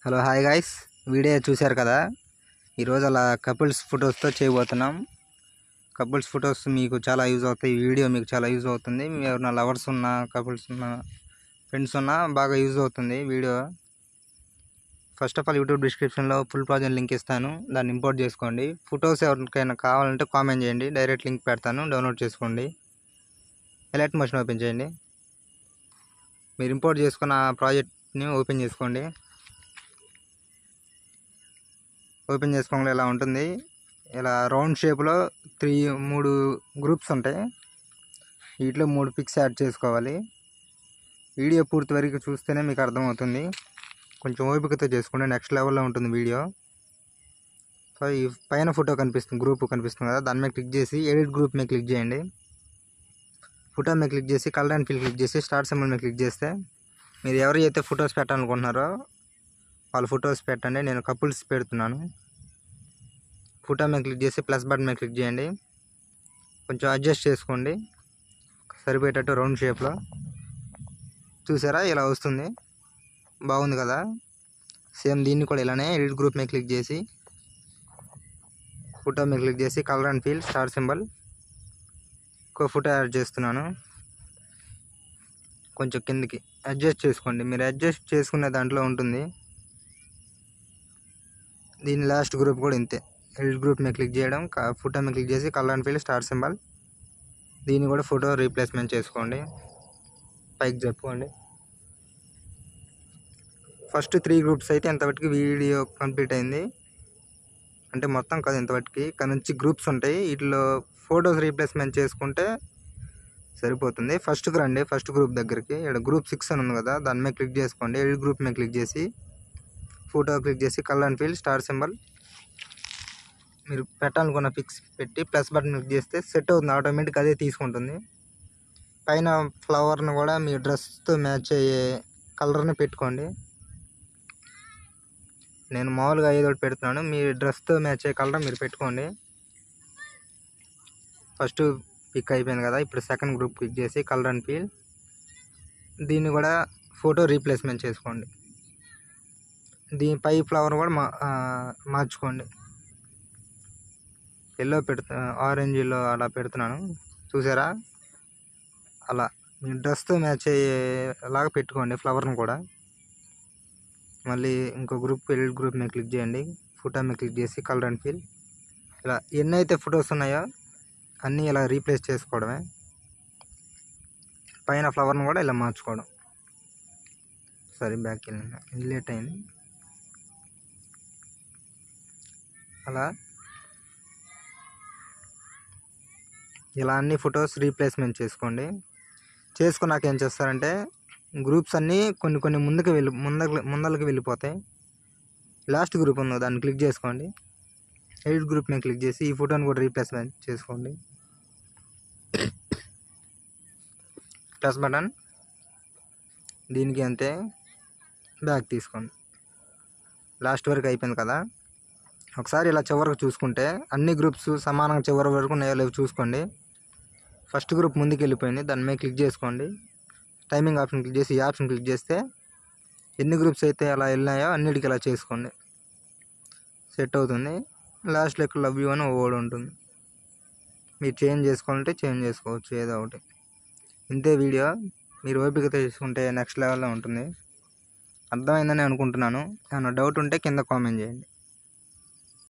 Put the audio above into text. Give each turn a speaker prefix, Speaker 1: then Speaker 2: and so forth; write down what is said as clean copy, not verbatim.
Speaker 1: Hello hi guys, video చూశారు కదా. ఈరోజు అలా కపుల్స్ ఫొటోస్తో చేయబోతున్నాం. కపుల్స్ ఫొటోస్ మీకు చాలా యూజ్ అవుతాయి. ఈ వీడియో మీకు చాలా యూజ్ అవుతుంది. మీరు నా లవర్స్ ఉన్నా, కపుల్స్ ఉన్నా, ఫ్రెండ్స్ ఉన్నా బాగా యూజ్ అవుతుంది video. First of all YouTube డిస్క్రిప్షన్లో ఫుల్ ప్రాజెక్ట్ లింక్ ఇస్తాను, దాన్ని ఇంపోర్ట్ చేసుకోండి. ఫొటోస్ ఎవరికైనా కావాలంటే కామెంట్ చేయండి, డైరెక్ట్ లింక్ పెడతాను, డౌన్లోడ్ చేసుకోండి. ఎలర్ట్ మోషన్ ఓపెన్ చేయండి. మీరు ఇంపోర్ట్ చేసుకున్న ప్రాజెక్ట్ని ఓపెన్ చేసుకోండి. ఓపెన్ చేసుకోవడం ఇలా ఉంటుంది. ఇలా రౌండ్ షేప్లో మూడు గ్రూప్స్ ఉంటాయి. వీటిలో 3 పిక్స్ యాడ్ చేసుకోవాలి. వీడియో పూర్తి వరకు చూస్తేనే మీకు అర్థమవుతుంది. కొంచెం ఓపికతో చేసుకోండి, నెక్స్ట్ లెవెల్లో ఉంటుంది వీడియో. సో ఈ పైన ఫోటో కనిపిస్తుంది, గ్రూప్ కనిపిస్తుంది కదా, దాని మీద క్లిక్ చేసి ఎడిట్ గ్రూప్ మీద క్లిక్ చేయండి. ఫోటో మీద క్లిక్ చేసి కలర్ అండ్ ఫిల్ క్లిక్ చేసి స్టార్ట్ సింబల్ మీద క్లిక్ చేస్తే మీరు ఎవరైతే ఫొటోస్ పెట్టాలనుకుంటున్నారో వాళ్ళ ఫొటోస్ పెట్టండి. నేను కపుల్స్ పెడుతున్నాను. ఫోటో మీద క్లిక్ చేసి ప్లస్ బటన్ మీద క్లిక్ చేయండి. కొంచెం అడ్జస్ట్ చేసుకోండి సరిపోయేటట్టు రౌండ్ షేప్లో. చూసారా, ఇలా వస్తుంది, బాగుంది కదా. సేమ్ దీన్ని కూడా ఇలానే ఎడిట్ గ్రూప్ మీద క్లిక్ చేసి ఫోటో మీద క్లిక్ చేసి colour and feel star symbol ఇంకో ఫోటో యాడ్ చేస్తున్నాను. కొంచెం కిందకి అడ్జస్ట్ చేసుకోండి, మీరు అడ్జస్ట్ చేసుకునే దాంట్లో ఉంటుంది. దీని లాస్ట్ గ్రూప్ కూడా ఇంతే, ఎడిట్ గ్రూప్ మీద క్లిక్ చేయడం, ఫోటో మీద క్లిక్ చేసి colour and feel star symbol. దీన్ని కూడా ఫోటో రీప్లేస్మెంట్ చేసుకోండి, పైకి చెప్పుకోండి. ఫస్ట్ 3 గ్రూప్స్ అయితే ఇంతవరకు వీడియో కంప్లీట్ అయింది. అంటే మొత్తం కాదు, ఇంతవరకు నుంచి గ్రూప్స్ ఉంటాయి. వీటిలో ఫొటోస్ రీప్లేస్మెంట్ చేసుకుంటే సరిపోతుంది. ఫస్ట్కి రండి, ఫస్ట్ గ్రూప్ దగ్గరికి. ఇక్కడ గ్రూప్ 6 అని ఉంది కదా, దాని మీద క్లిక్ చేసుకోండి. ఎడిట్ గ్రూప్ మీద క్లిక్ చేసి ఫోటో క్లిక్ చేసి colour and feel star symbol. మీరు పెట్టాలనుకున్న పిక్స్ పెట్టి ప్లస్ బటన్ క్లిక్ చేస్తే సెట్ అవుతుంది, ఆటోమేటిక్ అదే తీసుకుంటుంది. పైన ఫ్లవర్ని కూడా మీ డ్రెస్తో మ్యాచ్ అయ్యే కలర్ని పెట్టుకోండి. నేను మామూలుగా ఏదో ఒకటి పెడుతున్నాను, మీ డ్రెస్తో మ్యాచ్ అయ్యే కలర్ మీరు పెట్టుకోండి. ఫస్ట్ పిక్ అయిపోయింది కదా, ఇప్పుడు సెకండ్ గ్రూప్ క్లిక్ చేసి కలర్ అండ్ ఫీల్. దీన్ని కూడా ఫోటో రీప్లేస్మెంట్ చేసుకోండి. దీని పై ఫ్లవర్ కూడా మార్చుకోండి. ఎల్లో ఆరెంజ్లో అలా పెడుతున్నాను, చూసారా. అలా మీ డ్రెస్తో మ్యాచ్ అయ్యేలాగా పెట్టుకోండి ఫ్లవర్ని కూడా. మళ్ళీ ఇంకో గ్రూప్ ఎడిట్ గ్రూప్ మీద క్లిక్ చేయండి, ఫోటో మీద క్లిక్ చేసి కలర్ అండ్ ఫీల్. ఇలా ఎన్నైతే ఫొటోస్ ఉన్నాయో అన్నీ ఇలా రీప్లేస్ చేసుకోవడమే. పైన ఫ్లవర్ని కూడా ఇలా మార్చుకోవడం. సరే, బ్యాక్ వెళ్ళిన లేట్ అయింది. అలా ఇలా అన్ని ఫొటోస్ రీప్లేస్మెంట్ చేసుకోండి. చేసుకున్నాక ఏం చేస్తారంటే గ్రూప్స్ అన్నీ కొన్ని ముందరికి వెళ్ళిపోతాయి. లాస్ట్ గ్రూప్ ఉందో దాన్ని క్లిక్ చేసుకోండి. ఎడిట్ గ్రూప్ మీద క్లిక్ చేసి ఈ ఫోటోని కూడా రీప్లేస్మెంట్ చేసుకోండి. ప్లస్ బటన్, దీనికి అంతే, బ్యాక్ తీసుకోండి. లాస్ట్ వరకు అయిపోయింది కదా. ఒకసారి ఇలా చివరికి చూసుకుంటే అన్ని గ్రూప్స్ సమానంగా చివరి వరకు ఉన్నాయో లేవు చూసుకోండి. ఫస్ట్ గ్రూప్ ముందుకు వెళ్ళిపోయింది, దాని మీద క్లిక్ చేసుకోండి. టైమింగ్ ఆప్షన్ క్లిక్ చేసి ఈ ఆప్షన్ క్లిక్ చేస్తే ఎన్ని గ్రూప్స్ అయితే అలా వెళ్ళినాయో అన్నిటికీ ఇలా చేసుకోండి, సెట్ అవుతుంది. లాస్ట్లో ఇక్కడ లవ్ యూ అని ఓడి ఉంటుంది. మీరు చేంజ్ చేసుకోవాలంటే చేంజ్ చేసుకోవచ్చు, ఏదో ఒకటి. ఇంతే వీడియో. మీరు ఓపికతో చేసుకుంటే నెక్స్ట్ లెవెల్లో ఉంటుంది. అర్థమైందని అనుకుంటున్నాను. ఏమైనా డౌట్ ఉంటే కింద కామెంట్ చేయండి.